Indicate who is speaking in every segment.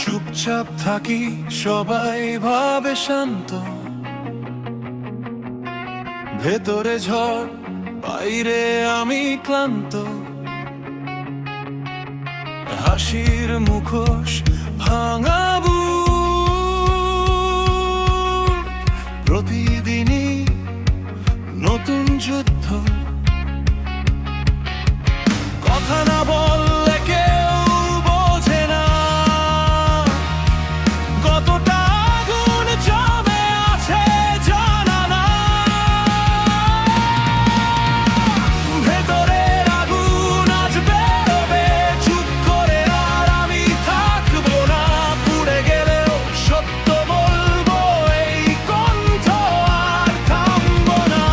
Speaker 1: চুপচাপ থাকি, সবাই ভাবে শান্ত, ভেতরে ঝড়, বাইরে আমি ক্লান্ত। হাসির মুখোশ ভাঙাবো, প্রতিদিনই নতুন যুদ্ধ। কথা না বললে কেউ বোঝে না কতটা আগুন জমে আছে জানা না। ভেতরের আগুন আজ বেরোবে চুপ করে, আর আমি থাকবো না। পুড়ে গেলেও সত্য বলবো, এই কণ্ঠ আর থামবো না।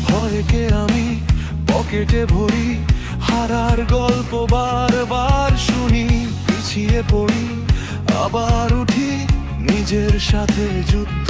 Speaker 1: ভয়কে আমি পকেটে ভরি, হারার গল্প বারবার শুনি। পিছিয়ে পড়ি, আবার উঠি, নিজের সাথে যুদ্ধ